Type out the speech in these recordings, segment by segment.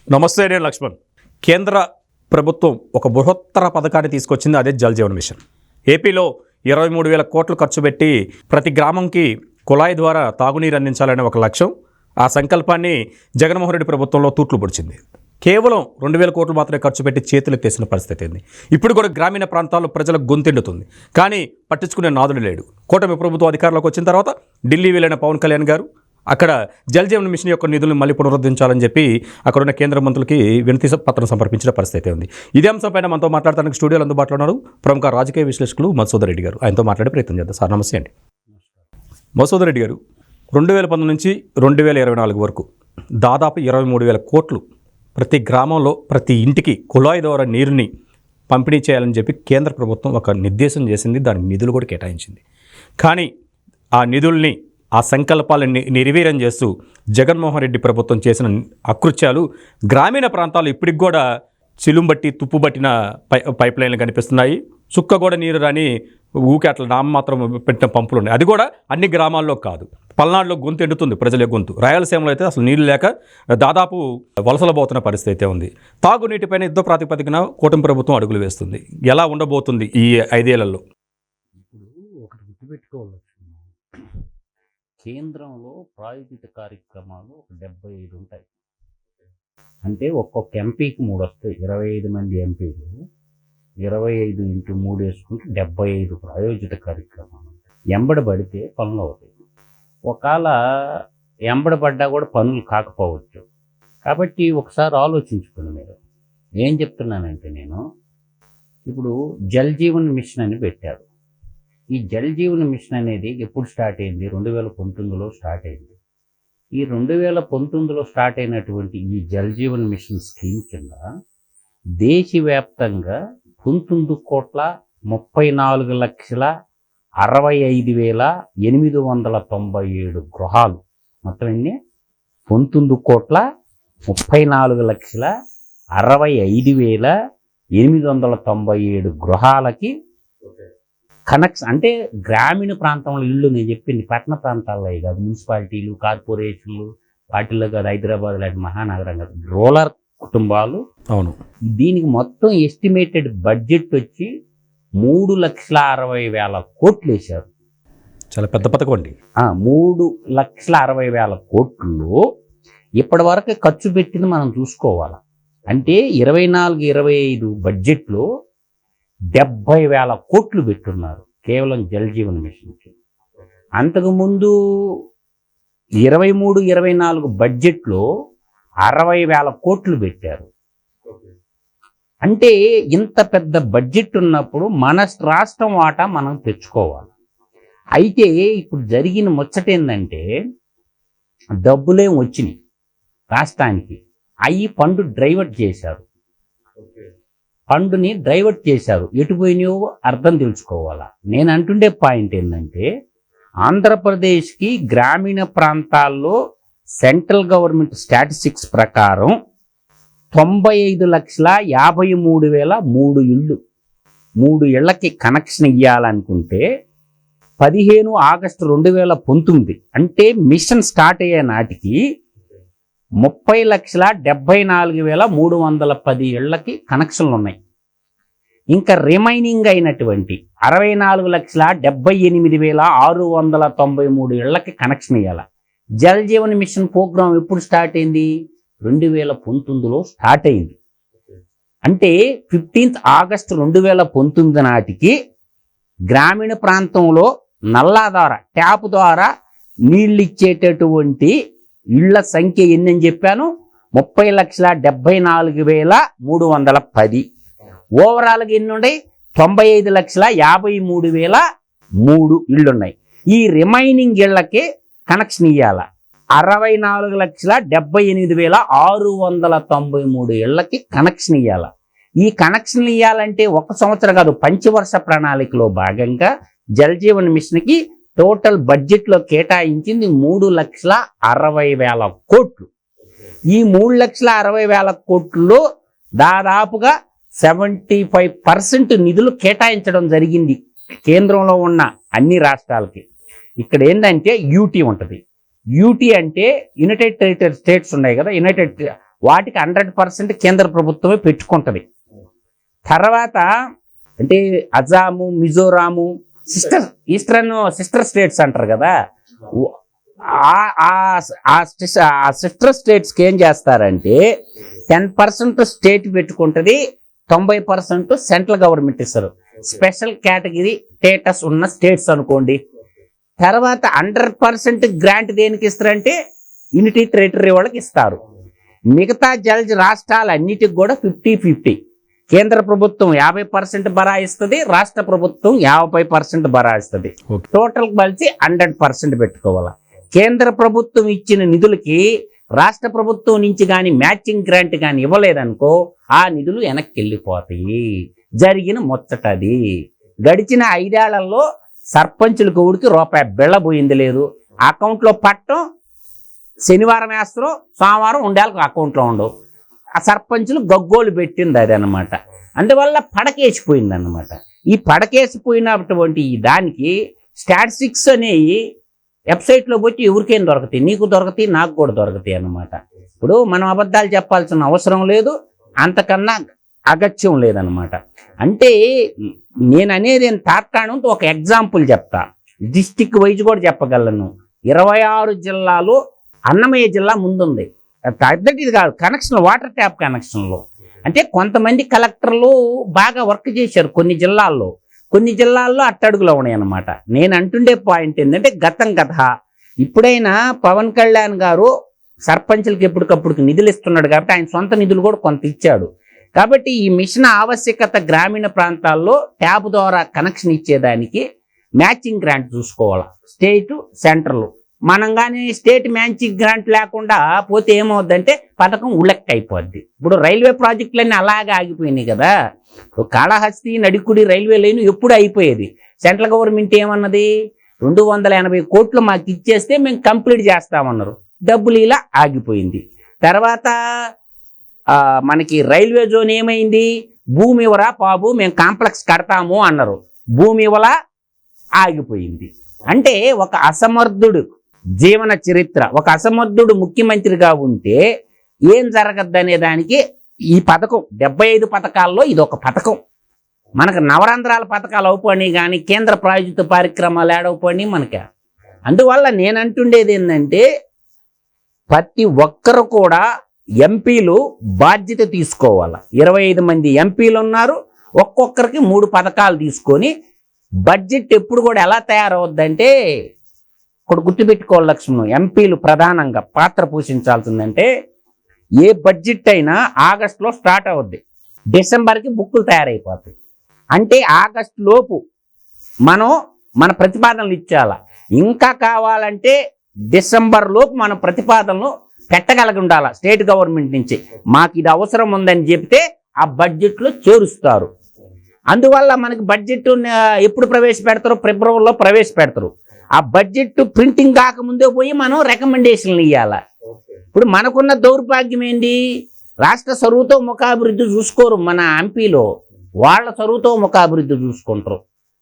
నమస్తే, నేను లక్ష్మణ్. కేంద్ర ప్రభుత్వం ఒక బృహత్తర పథకాన్ని తీసుకొచ్చింది, అదే జల్ జీవన్ మిషన్. ఏపీలో 23,000 కోట్లు ఖర్చు పెట్టి ప్రతి గ్రామంకి కుళాయి ద్వారా తాగునీరు అందించాలనే ఒక లక్ష్యం. ఆ సంకల్పాన్ని జగన్మోహన్ రెడ్డి ప్రభుత్వంలో తూట్లు పొడిచింది. కేవలం 2,000 కోట్లు మాత్రమే ఖర్చు పెట్టి చేతులు ఎత్తేసిన పరిస్థితి ఏంది. ఇప్పుడు కూడా గ్రామీణ ప్రాంతాల్లో ప్రజలకు గొంతెండుతుంది, కానీ పట్టించుకునే నాదుడు లేడు. కూటమి ప్రభుత్వం అధికారంలోకి వచ్చిన తర్వాత ఢిల్లీ వెళ్ళిన పవన్ కళ్యాణ్ గారు అక్కడ జల్ జీవన్ మిషన్ యొక్క నిధులను మళ్ళీ పునరుద్ధరించాలని చెప్పి అక్కడున్న కేంద్ర మంత్రులకి వినతి పత్రం సమర్పించిన పరిస్థితి ఉంది. ఇదే అంశంపైన మనతో మాట్లాడడానికి స్టూడియోలో అందుబాటులో ఉన్నారు ప్రముఖ రాజకీయ విశ్లేషకులు మధుసూదన్ రెడ్డి గారు. ఆయనతో మాట్లాడే ప్రయత్నం చేద్దాం. సార్ నమస్తే అండి. మధుసూదన్ రెడ్డి గారు, 2019 నుంచి 2024 వరకు దాదాపు 23,000 కోట్లు ప్రతి గ్రామంలో ప్రతి ఇంటికి కుళాయి ద్వారా నీరుని పంపిణీ చేయాలని చెప్పి కేంద్ర ప్రభుత్వం ఒక నిర్దేశం చేసింది. దానికి నిధులు కూడా కేటాయించింది. కానీ ఆ నిధుల్ని, ఆ సంకల్పాలను నిర్వీర్యం చేస్తూ జగన్మోహన్ రెడ్డి ప్రభుత్వం చేసిన అకృత్యాలు గ్రామీణ ప్రాంతాలు ఇప్పటికి కూడా చిలుంబట్టి తుప్పుబట్టిన పైప్ లైన్లు కనిపిస్తున్నాయి. చుక్క కూడా నీరు రాని ఊకే అట్లా నామమాత్రం పెట్టిన పంపులు ఉన్నాయి. అది కూడా అన్ని గ్రామాల్లో కాదు. పల్నాడులో గొంతు ఎండుతుంది ప్రజల గొంతు. రాయలసీమలో అయితే అసలు నీళ్ళు లేక దాదాపు వలసలు పోతున్న పరిస్థితి అయితే ఉంది. తాగునీటిపైన యుద్ధ ప్రాతిపదికన కూటమి ప్రభుత్వం అడుగులు వేస్తుంది. ఎలా ఉండబోతుంది ఈ 5 ఏళ్లలో? ఇప్పుడు ఒకటి గుర్తుపెట్టుకోవాలి, కేంద్రంలో ప్రాయోజిత కార్యక్రమాలు 75 ఉంటాయి. అంటే ఒక్కొక్క ఎంపీకి 3 వస్తాయి. 25 మంది ఎంపీలు 25 × 3 వేసుకుంటే 75 ప్రాయోజిత కార్యక్రమాలు ఉంటాయి. ఎంబడబడితే పనులు అవుతాయి. ఒకవేళ ఎంబడబడ్డా కూడా పనులు కాకపోవచ్చు. కాబట్టి ఒకసారి ఆలోచించుకుని మీరు ఏం చెప్తున్నానంటే, నేను ఇప్పుడు జల్ జీవన్ మిషన్ అని పెట్టారు. ఈ జల్ జీవన్ మిషన్ అనేది ఎప్పుడు స్టార్ట్ అయింది? 2019లో స్టార్ట్ అయింది. ఈ 2019లో స్టార్ట్ అయినటువంటి ఈ జల్ జీవన్ మిషన్ స్కీమ్ కింద దేశవ్యాప్తంగా 19,65,897 గృహాలు, మొత్తం ఎన్ని? 19,65,897 గృహాలకి కనెక్షన్. అంటే గ్రామీణ ప్రాంతంలో ఇళ్ళు, నేను చెప్పింది పట్టణ ప్రాంతాల్లో కాదు, మున్సిపాలిటీలు, కార్పొరేషన్లు, వాటిల్లో కాదు, హైదరాబాద్ లాంటి మహానగరం కాదు, రూరల్ కుటుంబాలు. అవును. దీనికి మొత్తం ఎస్టిమేటెడ్ బడ్జెట్ వచ్చి 3,60,000 కోట్లు వేశారు. చాలా పెద్ద పథకం అండి. 3,60,000 కోట్లు ఇప్పటి వరకు ఖర్చు పెట్టింది మనం చూసుకోవాలి. అంటే 24-25 బడ్జెట్లో 70,000 కోట్లు పెట్టున్నారు కేవలం జల్ జీవన్ మిషన్కి. అంతకుముందు 23-24 బడ్జెట్లో 60,000 కోట్లు పెట్టారు. అంటే ఇంత పెద్ద బడ్జెట్ ఉన్నప్పుడు మన రాష్ట్రం వాటా మనం తెచ్చుకోవాలి. అయితే ఇప్పుడు జరిగిన ముచ్చట ఏంటంటే, డబ్బులేం వచ్చినాయి రాష్ట్రానికి, అవి ఫండ్ డైవర్ట్ చేశారు. ఫండ్ని డైవర్ట్ చేశారు. ఎటు పోయినాయో అర్థం తెలుసుకోవాలా. నేను అంటుండే పాయింట్ ఏంటంటే, ఆంధ్రప్రదేశ్కి గ్రామీణ ప్రాంతాల్లో సెంట్రల్ గవర్నమెంట్ స్టాటిస్టిక్స్ ప్రకారం 95,53,003 ఇళ్ళు, 3 ఇళ్లకి కనెక్షన్ ఇవ్వాలనుకుంటే 15 ఆగస్టు 2019 అంటే మిషన్ స్టార్ట్ అయ్యే నాటికి 30,74,310 ఇళ్లకి కనెక్షన్లు ఉన్నాయి. ఇంకా రిమైనింగ్ అయినటువంటి 64,78,693 ఇళ్లకి కనెక్షన్ ఇవ్వాలి. జల్ జీవన్ మిషన్ ప్రోగ్రాం ఎప్పుడు స్టార్ట్ అయింది? 2019లో స్టార్ట్ అయింది. అంటే 15 ఆగస్టు 2019 నాటికి గ్రామీణ ప్రాంతంలో నల్లా ద్వారా, ట్యాప్ ద్వారా నీళ్ళు ఇచ్చేటటువంటి ఇళ్ల సంఖ్య ఎన్నని చెప్పాను? 30,74,310. ఓవరాల్గా ఎన్ని ఉన్నాయి? 95,53,003 ఇళ్ళు ఉన్నాయి. ఈ రిమైనింగ్ ఇళ్లకే కనెక్షన్ ఇవ్వాల. 64,78,693 ఇళ్లకి కనెక్షన్ ఇవ్వాల. ఈ కనెక్షన్ ఇవ్వాలంటే 1 సంవత్సరం కాదు, పంచవర్ష ప్రణాళికలో భాగంగా జల్ జీవన్ మిషన్కి టోటల్ బడ్జెట్లో కేటాయించింది 3,60,000 కోట్లు. ఈ 3,60,000 కోట్లలో దాదాపుగా 75% నిధులు కేటాయించడం జరిగింది కేంద్రంలో ఉన్న అన్ని రాష్ట్రాలకి. ఇక్కడ ఏంటంటే యూటీ ఉంటుంది. యూటీ అంటే యునైటెడ్ టెరిటరీ స్టేట్స్ ఉన్నాయి కదా, వాటికి 100% కేంద్ర ప్రభుత్వమే పెట్టుకుంటుంది. తర్వాత అంటే అజాము, మిజోరాము, సిస్టర్ స్టేట్స్ అంటారు కదా, ఆ సిస్టర్ స్టేట్స్కి ఏం చేస్తారంటే 10% స్టేట్ పెట్టుకుంటుంది, 90% సెంట్రల్ గవర్నమెంట్ ఇస్తారు. స్పెషల్ కేటగిరీ స్టేటస్ ఉన్న స్టేట్స్ అనుకోండి. తర్వాత 100% గ్రాంట్ దేనికి ఇస్తారంటే యూనిటీ టెరిటరీ వాళ్ళకి ఇస్తారు. మిగతా రాష్ట్రాలన్నిటికి కూడా 50-50. కేంద్ర ప్రభుత్వం 50% బరాయిస్తుంది, రాష్ట్ర ప్రభుత్వం 50% బరాయిస్తుంది. టోటల్ కలిసి 100% పెట్టుకోవాలి. కేంద్ర ప్రభుత్వం ఇచ్చిన నిధులకి రాష్ట్ర ప్రభుత్వం నుంచి కానీ మ్యాచింగ్ గ్రాంట్ కానీ ఇవ్వలేదనుకో ఆ నిధులు వెనక్కి వెళ్ళిపోతాయి. జరిగిన ముచ్చటది. గడిచిన 5 ఏళ్లలో సర్పంచులకు ఊడికి రూపాయి బిళ్ళబోయింది లేదు. అకౌంట్లో పట్టం శనివారం వేస్తారు, సోమవారం ఉండేళ్ళకి అకౌంట్లో ఉండవు. ఆ సర్పంచులు గగ్గోలు పెట్టింది అది అనమాట. అందువల్ల పడకేసిపోయింది అనమాట. ఈ పడకేసిపోయినటువంటి దానికి స్టాటిస్టిక్స్ అనేవి వెబ్సైట్లో పోయి ఎవరికైనా దొరుకుతాయి, నీకు దొరుకుతాయి, నాకు కూడా దొరుకుతాయి అన్నమాట. ఇప్పుడు మనం అబద్ధాలు చెప్పాల్సిన అవసరం లేదు, అంతకన్నా అగత్యం లేదనమాట. అంటే నేను అనేది తాత్కాణంతో ఒక ఎగ్జాంపుల్ చెప్తా, డిస్టిక్ వైజ్ కూడా చెప్పగలను. 26 జిల్లాలు, అన్నమయ్య జిల్లా ముందుంది. ఇది కాదు కనెక్షన్, వాటర్ ట్యాప్ కనెక్షన్లో. అంటే కొంతమంది కలెక్టర్లు బాగా వర్క్ చేశారు కొన్ని జిల్లాల్లో అట్టడుగులో ఉన్నాయి అన్నమాట. నేను అంటుండే పాయింట్ ఏంటంటే గతం కథ. ఇప్పుడైనా పవన్ కళ్యాణ్ గారు సర్పంచులకి ఎప్పటికప్పుడు నిధులు ఇస్తున్నాడు కాబట్టి ఆయన సొంత నిధులు కూడా కొంత ఇచ్చాడు. కాబట్టి ఈ మిషన్ ఆవశ్యకత గ్రామీణ ప్రాంతాల్లో ట్యాప్ ద్వారా కనెక్షన్ ఇచ్చేదానికి మ్యాచింగ్ గ్రాంట్ చూసుకోవాలి, స్టేట్ సెంట్రల్. మనం కానీ స్టేట్ మ్యాచింగ్ గ్రాంట్ లేకుండా పోతే ఏమవుద్దంటే పథకం ఉలెక్క అయిపోద్ది. ఇప్పుడు రైల్వే ప్రాజెక్టులన్నీ అలాగే ఆగిపోయినాయి కదా. కాళహస్తి నడికుడి రైల్వే లైన్ ఎప్పుడు అయిపోయేది. సెంట్రల్ గవర్నమెంట్ ఏమన్నది, 280 కోట్లు మాకు ఇచ్చేస్తే మేము కంప్లీట్ చేస్తామన్నారు. డబ్బులు ఇలా ఆగిపోయింది. తర్వాత మనకి రైల్వే జోన్ ఏమైంది, భూమి ఇవ్వరా బాబు మేము కాంప్లెక్స్ కడతాము అన్నారు, భూమి ఇవ్వలా, ఆగిపోయింది. అంటే ఒక అసమర్థుడు జీవన చరిత్ర, ఒక అసమర్థుడు ముఖ్యమంత్రిగా ఉంటే ఏం జరగద్దనే దానికి ఈ పథకం 75 పథకాల్లో ఇది ఒక పథకం. మనకు నవరంధ్రాల పథకాలు అవుపని కానీ కేంద్ర ప్రాయోజిత కార్యక్రమాలు ఏడవుపని మనకి. అందువల్ల నేను అంటుండేది ఏంటంటే ప్రతి ఒక్కరు కూడా ఎంపీలు బాధ్యత తీసుకోవాలి. 25 మంది ఎంపీలు ఉన్నారు, ఒక్కొక్కరికి 3 పథకాలు తీసుకొని బడ్జెట్ ఎప్పుడు కూడా ఎలా తయారవుద్దంటే ఇక్కడ గుర్తుపెట్టుకోవాలి లక్ష్మణ్, ఎంపీలు ప్రధానంగా పాత్ర పోషించాల్సిందంటే ఏ బడ్జెట్ అయినా ఆగస్టులో స్టార్ట్ అవుద్ది, డిసెంబర్కి బుక్కులు తయారైపోతాయి. అంటే ఆగస్టు లోపు మన ప్రతిపాదనలు ఇచ్చాల. ఇంకా కావాలంటే డిసెంబర్ లోపు మన ప్రతిపాదనలు పెట్టగలిగి ఉండాలి స్టేట్ గవర్నమెంట్ నుంచి. మాకు ఇది అవసరం ఉందని చెప్తే ఆ బడ్జెట్లో చేరుస్తారు. అందువల్ల మనకి బడ్జెట్ ఎప్పుడు ప్రవేశపెడతారో ఫిబ్రవరిలో ప్రవేశపెడతారు. ఆ బడ్జెట్ ప్రింటింగ్ కాకముందే పోయి మనం రికమెండేషన్లు ఇవ్వాలి. ఇప్పుడు మనకున్న దౌర్భాగ్యం ఏంటి, రాష్ట్ర సర్వతోముఖాభివృద్ధి చూసుకోరు మన ఎంపీలో, వాళ్ళ సర్వతోముఖాభివృద్ధి చూసుకుంటారు.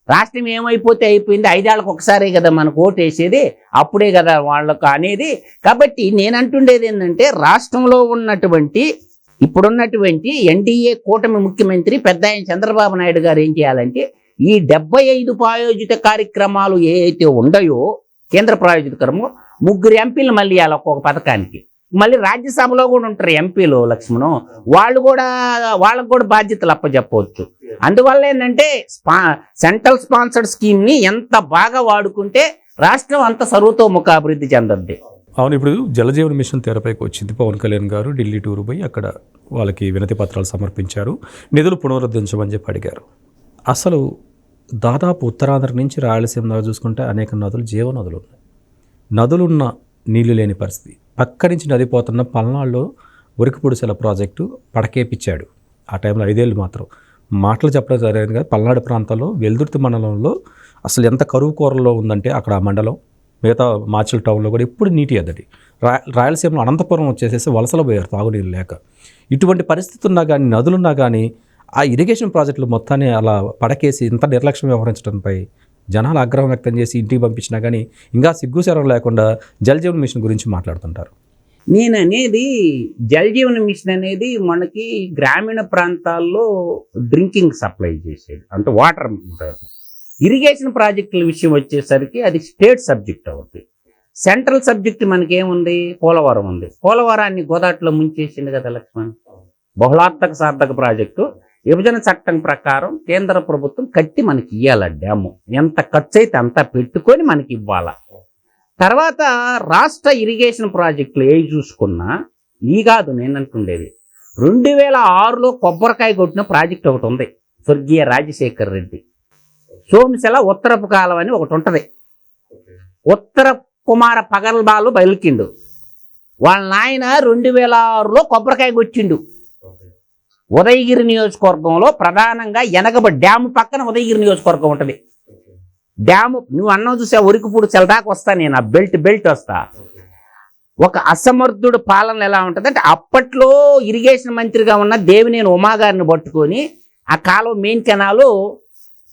రాష్ట్రం ఏమైపోతే అయిపోయింది, 5 ఏళ్ళకి ఒకసారే కదా మనకు ఓటు వేసేది, అప్పుడే కదా వాళ్ళకు అనేది. కాబట్టి నేను అంటుండేది ఏంటంటే రాష్ట్రంలో ఉన్నటువంటి ఇప్పుడున్నటువంటి ఎన్డీఏ కూటమి ముఖ్యమంత్రి పెద్ద ఆయన చంద్రబాబు నాయుడు గారు ఏం చేయాలంటే ఈ 75 ప్రాయోజిత కార్యక్రమాలు ఏవైతే ఉన్నాయో కేంద్ర ప్రాయోజిత క్రమం 3 ఎంపీలు మళ్ళీ ఇవ్వాలి ఒక్కొక్క పథకానికి. మళ్ళీ రాజ్యసభలో కూడా ఉంటారు ఎంపీలు లక్ష్మణం, వాళ్ళకు కూడా బాధ్యతలు అప్పచెప్పవచ్చు. అందువల్ల ఏంటంటే సెంట్రల్ స్పాన్సర్డ్ స్కీమ్ని ఎంత బాగా వాడుకుంటే రాష్ట్రం అంత సర్వతోముఖాభివృద్ధి చెందద్ది. అవును, ఇప్పుడు జలజీవన్ మిషన్ తెరపైకి వచ్చింది. పవన్ కళ్యాణ్ గారు ఢిల్లీ టూర్ పోయి అక్కడ వాళ్ళకి వినతి పత్రాలు సమర్పించారు, నిధులు పునరుద్ధరించమని చెప్పి అడిగారు. అసలు దాదాపు ఉత్తరాంధ్ర నుంచి రాయలసీమ దాకా చూసుకుంటే అనేక నదులు జీవనదులు ఉన్నాయి. నదులున్న నీళ్లు లేని పరిస్థితి. పక్క నుంచి నది పోతున్న పల్నాడులో ఉరికిపొడిసెల ప్రాజెక్టు పడకేపిచ్చాడు. ఆ టైంలో 5 ఏళ్ళు మాత్రం మాటలు చెప్పడం జరిగింది కదా. పల్నాడు ప్రాంతంలో వెల్దుర్తి మండలంలో అసలు ఎంత కరువు కూరలో ఉందంటే అక్కడ ఆ మండలం, మిగతా మాచల్ టౌన్లో కూడా ఎప్పుడు నీటి ఎద్దడి. రాయలసీమలో అనంతపురం వచ్చేసేసి వలసలు పోయారు తాగునీరు లేక. ఇటువంటి పరిస్థితి ఉన్నా కానీ, నదులున్నా కానీ ఆ ఇరిగేషన్ ప్రాజెక్టులు మొత్తాన్ని అలా పడకేసి ఇంత నిర్లక్ష్యం వ్యవహరించడంపై జనాలు ఆగ్రహం వ్యక్తం చేసి ఇంటికి పంపించినా కానీ ఇంకా సిగ్గుశరం లేకుండా జల్ జీవన్ మిషన్ గురించి మాట్లాడుతుంటారు. నేను అనేది జల్ జీవన్ మిషన్ అనేది మనకి గ్రామీణ ప్రాంతాల్లో డ్రింకింగ్ సప్లై చేసేది, అంటే వాటర్. ఇరిగేషన్ ప్రాజెక్టుల విషయం వచ్చేసరికి అది స్టేట్ సబ్జెక్ట్ అవుతుంది. సెంట్రల్ సబ్జెక్ట్ మనకి ఏముంది, పోలవరం ఉంది. పోలవరాన్ని గోదాట్లో ముంచేసింది కదా లక్ష్మణ్. బహుళార్థక సార్థక ప్రాజెక్టు విభజన చట్టం ప్రకారం కేంద్ర ప్రభుత్వం కట్టి మనకి ఇవ్వాలి. డ్యాము ఎంత ఖర్చు అయితే అంత పెట్టుకొని మనకి ఇవ్వాలా. తర్వాత రాష్ట్ర ఇరిగేషన్ ప్రాజెక్టులు ఏవి చూసుకున్నా ఈ కాదు నేను అంటుండేది. 2006లో కొబ్బరికాయ కొట్టిన ప్రాజెక్ట్ ఒకటి ఉంది, స్వర్గీయ రాజశేఖర్ రెడ్డి. సోమశిల ఉత్తరపు కాలం అని ఒకటి ఉంటుంది. ఉత్తర కుమార పగల్బాలు బయలుకిండు. వాళ్ళ నాయన 2006లో కొబ్బరికాయ కొట్టిండు. ఉదయగిరి నియోజకవర్గంలో ప్రధానంగా ఎనగబ డ్యాము పక్కన ఉదయగిరి నియోజకవర్గం ఉంటుంది. డ్యాము నువ్వు అన్నం చూసా ఉరికిపూడి చెలదాకా వస్తా, నేను ఆ బెల్ట్ వస్తా. ఒక అసమర్థుడు పాలన ఎలా ఉంటుంది అంటే, అప్పట్లో ఇరిగేషన్ మంత్రిగా ఉన్న దేవినేని ఉమా గారిని పట్టుకొని ఆ కాలువ మెయిన్ కెనాలు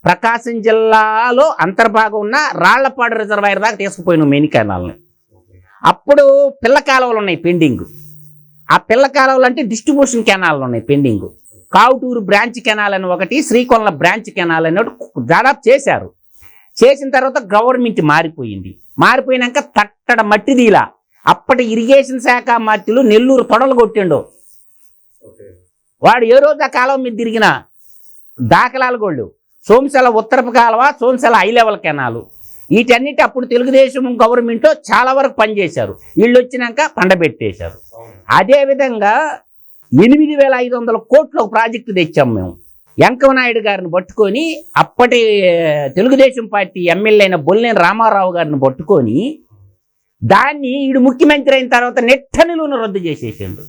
ప్రకాశం జిల్లాలో అంతర్భాగం ఉన్న రాళ్లపాడు రిజర్వాయర్ దాకా తీసుకుపోయిన మెయిన్ కెనాల్ని. అప్పుడు పిల్ల కాలువలు ఉన్నాయి పెండింగ్. ఆ పిల్ల కాలువలు అంటే డిస్ట్రిబ్యూషన్ కెనాల్ ఉన్నాయి పెండింగ్. కావుటూరు బ్రాంచ్ కెనాల్ అని ఒకటి, శ్రీకొండ బ్రాంచ్ కెనాల్ అని ఒకటి దాదాపు చేశారు. చేసిన తర్వాత గవర్నమెంట్ మారిపోయింది. మారిపోయినాక తట్టడ మట్టిదీలా అప్పటి ఇరిగేషన్ శాఖ మంత్రులు నెల్లూరు తొడలు కొట్టిండు. వాడు ఏ రోజు ఆ కాలువ మీద తిరిగిన దాఖలాలు గోళ్ళు. సోమశిల ఉత్తరపు కాలువ, సోమశిల హై లెవెల్ కెనాలు, వీటన్నిటి అప్పుడు తెలుగుదేశం గవర్నమెంట్ చాలా వరకు పనిచేశారు. వీళ్ళు వచ్చినాక పండబెట్టేశారు. అదేవిధంగా 8,500 కోట్ల ప్రాజెక్టు తెచ్చాం మేము. వెంకయ్యనాయుడు గారిని పట్టుకొని అప్పటి తెలుగుదేశం పార్టీ ఎమ్మెల్యే అయిన బొల్లేని రామారావు గారిని పట్టుకొని దాన్ని ఈడు ముఖ్యమంత్రి అయిన తర్వాత నెట్టనిలును రద్దు చేసేసిండు.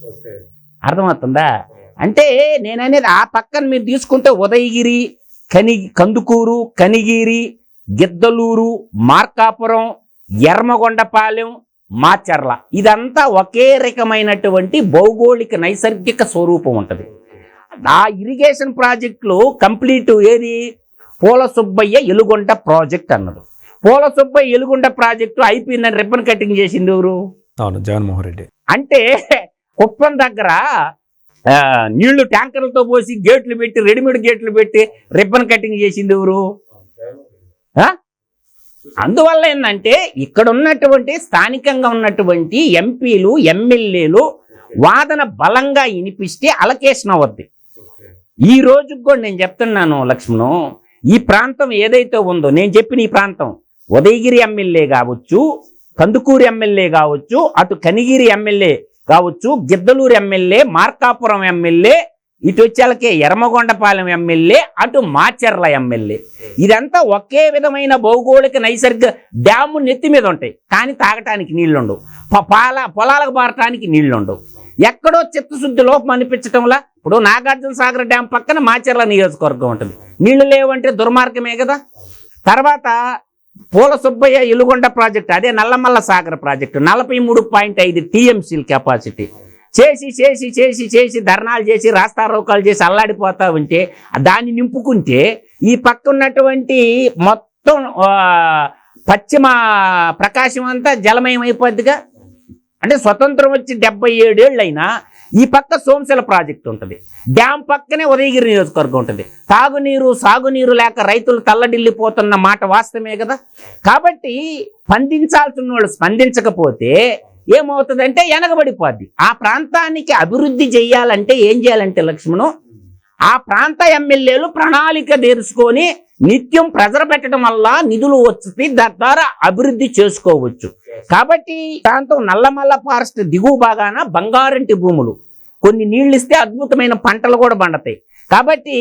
అర్థమవుతుందా? అంటే నేననేది ఆ పక్కన మీరు తీసుకుంటే ఉదయగిరి, కందుకూరు, కనిగిరి, గిద్దలూరు, మార్కాపురం, ఎర్మగొండపాలెం, మాచర్ల, ఇదంతా ఒకే రకమైనటువంటి భౌగోళిక నైసర్గిక స్వరూపం ఉంటుంది. ఆ ఇరిగేషన్ ప్రాజెక్టులు కంప్లీట్ ఏది, పోల సుబ్బయ్య ఎలుగొండ ప్రాజెక్ట్ అన్నది. పోల సుబ్బయ్య ఎలుగొండ ప్రాజెక్టు అయిపోయిందని రిబ్బన్ కటింగ్ చేసింది ఎవరు? అవును, జగన్మోహన్ రెడ్డి. అంటే కుప్పం దగ్గర నీళ్లు ట్యాంకర్లతో పోసి గేట్లు పెట్టి, రెడీమేడ్ గేట్లు పెట్టి రిబ్బన్ కటింగ్ చేసింది ఎవరు? అందువల్ల ఏంటంటే ఇక్కడ ఉన్నటువంటి స్థానికంగా ఉన్నటువంటి ఎంపీలు, ఎమ్మెల్యేలు వాదన బలంగా వినిపిస్తే అలకేషన్ అవద్ది. ఈ రోజుకి కూడా నేను చెప్తున్నాను లక్ష్మణు, ఈ ప్రాంతం ఏదైతే ఉందో నేను చెప్పిన ఈ ప్రాంతం, ఉదయగిరి ఎమ్మెల్యే కావచ్చు, కందుకూరు ఎమ్మెల్యే కావచ్చు, అటు కనిగిరి ఎమ్మెల్యే కావచ్చు, గిద్దలూరు ఎమ్మెల్యే, మార్కాపురం ఎమ్మెల్యే, ఇటు వచ్చేలకే ఎర్మగొండపాలెం ఎమ్మెల్యే, అటు మాచర్ల ఎమ్మెల్యే, ఇదంతా ఒకే విధమైన భౌగోళిక నైసర్గిక డ్యాము నెత్తి మీద ఉంటాయి. కానీ తాగటానికి నీళ్లుండవు, పొలాలకు పారటానికి నీళ్లుండవు. ఎక్కడో చిత్తశుద్ధి లోపం అనిపించటంలా. ఇప్పుడు నాగార్జున సాగర్ డ్యాం పక్కన మాచర్ల నియోజకవర్గం ఉంటుంది. నీళ్లు లేవంటే దుర్మార్గమే కదా. తర్వాత పోల సుబ్బయ్య ఎలుగొండ ప్రాజెక్టు, అదే నల్లమల్ల సాగర్ ప్రాజెక్టు, 43.5 TMCల కెపాసిటీ చేసి చేసి చేసి చేసి ధర్నాలు చేసి రాస్తారోకాలు చేసి అల్లాడిపోతా ఉంటే దాన్ని నింపుకుంటే ఈ పక్క ఉన్నటువంటి మొత్తం పశ్చిమ ప్రకాశం అంతా జలమయం అయిపోద్దిగా. అంటే స్వతంత్రం వచ్చి 77 ఏళ్ళు అయినా ఈ పక్క సోమశిల ప్రాజెక్టు ఉంటుంది, డ్యామ్ పక్కనే ఉదయగిరి నియోజకవర్గం ఉంటుంది. తాగునీరు సాగునీరు లేక రైతులు తల్లడిల్లిపోతున్న మాట వాస్తవమే కదా. కాబట్టి స్పందించాల్సిన వాళ్ళు స్పందించకపోతే ఏమవుతుందంటే వెనకబడిపోద్ది. ఆ ప్రాంతానికి అభివృద్ధి చేయాలంటే ఏం చేయాలంటే లక్ష్మణు, ఆ ప్రాంత ఎమ్మెల్యేలు ప్రణాళిక తెరుచుకొని నిత్యం ప్రెజర్ పెట్టడం వల్ల నిధులు వచ్చి తద్వారా అభివృద్ధి చేసుకోవచ్చు. కాబట్టి ప్రాంతం నల్లమల్ల ఫారెస్ట్ దిగువ భాగాన బంగారంటి భూములు, కొన్ని నీళ్ళు ఇస్తే అద్భుతమైన పంటలు కూడా పండతాయి. కాబట్టి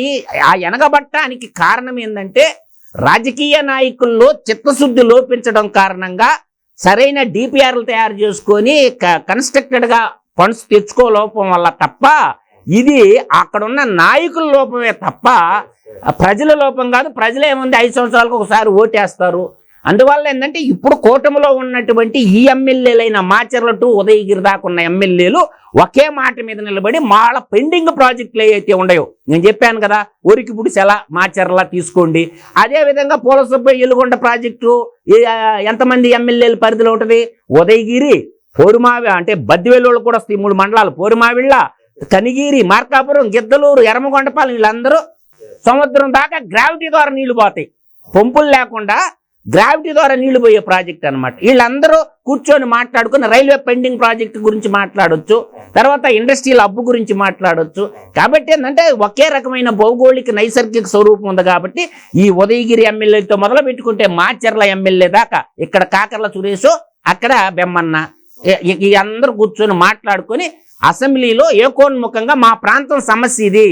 ఆ ఎనగబట్టడానికి కారణం ఏంటంటే రాజకీయ నాయకుల్లో చిత్తశుద్ధి లోపించడం కారణంగా సరైన డిపిఆర్లు తయారు చేసుకొని కన్స్ట్రక్టెడ్గా ఫండ్స్ తెచ్చుకోలోపం వల్ల తప్ప, ఇది అక్కడున్న నాయకుల లోపమే తప్ప ప్రజల లోపం కాదు. ప్రజలు ఏముంది 5 సంవత్సరాలకు ఒకసారి ఓటేస్తారు. అందువల్ల ఏంటంటే ఇప్పుడు కూటమిలో ఉన్నటువంటి ఈ ఎమ్మెల్యేలైన మాచర్ల టు ఉదయగిరి దాకా ఉన్న ఎమ్మెల్యేలు ఒకే మాట మీద నిలబడి వాళ్ళ పెండింగ్ ప్రాజెక్టులు ఏవైతే ఉన్నాయో, నేను చెప్పాను కదా, ఒరికిపుడి సెల మాచర్ల తీసుకోండి. అదేవిధంగా పోల సుబ్బయ్య ఎలుగొండ ప్రాజెక్టు ఎంతమంది ఎమ్మెల్యేల పరిధిలో ఉంటుంది? ఉదయగిరి, పోరుమావి అంటే బద్దివెల్లుళ్ళు కూడా వస్తాయి 3 మండలాలు, పోరుమావిళ్ళ, కనిగిరి, మార్కాపురం, గిద్దలూరు, ఎర్రమగొండపాలెం, వీళ్ళందరూ సముద్రం దాకా గ్రావిటీ ద్వారా నీళ్లు పోతాయి. పంపులు లేకుండా గ్రావిటీ ద్వారా నీళ్లు పోయే ప్రాజెక్ట్ అనమాట. వీళ్ళందరూ కూర్చొని మాట్లాడుకుని రైల్వే పెండింగ్ ప్రాజెక్ట్ గురించి మాట్లాడొచ్చు, తర్వాత ఇండస్ట్రియల్ హబ్ గురించి మాట్లాడొచ్చు. కాబట్టి ఏంటంటే ఒకే రకమైన భౌగోళిక నైసర్గిక స్వరూపం ఉంది. కాబట్టి ఈ ఉదయగిరి ఎమ్మెల్యేతో మొదలు పెట్టుకుంటే మాచర్ల ఎమ్మెల్యే దాకా, ఇక్కడ కాకర్ల సురేష్, అక్కడ బెమ్మన్న, ఈ అందరూ కూర్చొని మాట్లాడుకొని అసెంబ్లీలో ఏకోన్ముఖంగా మా ప్రాంతం సమస్య ఇది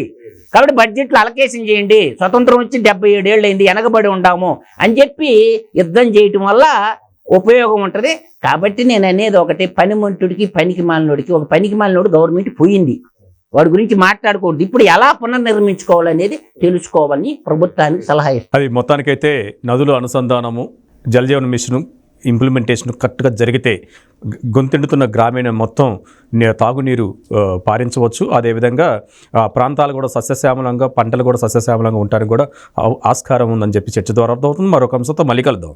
కాబట్టి బడ్జెట్లో అలకేషన్ చేయండి, స్వతంత్రం వచ్చి 77 ఏళ్ళు అయింది, వెనకబడి ఉండాము అని చెప్పి యుద్ధం చేయటం వల్ల ఉపయోగం ఉంటుంది. కాబట్టి నేను అనేది ఒకటి, పనిమంతుడికి పనికి మాలినోడికి, ఒక పనికి మాలినోడు గవర్నమెంట్ పోయింది, వాడి గురించి మాట్లాడుకోవద్దు. ఇప్పుడు ఎలా పునర్నిర్మించుకోవాలనేది తెలుసుకోవాలని ప్రభుత్వానికి సలహా ఇస్తాను. అది మొత్తానికైతే నదుల అనుసంధానము, జలజీవన్ మిషన్ ఇంప్లిమెంటేషన్ కరెక్ట్గా జరిగితే గొంతెండుతున్న గ్రామీణ మొత్తం తాగునీరు పారించవచ్చు. అదేవిధంగా ప్రాంతాలు కూడా సస్యశ్యామలంగా, పంటలు కూడా సస్యశ్యామలంగా ఉండడానికి కూడా ఆస్కారం ఉందని చెప్పి చర్చ ద్వారా అర్థమవుతుంది. మరొక అంశంతో మళ్ళీ కలుద్దాం.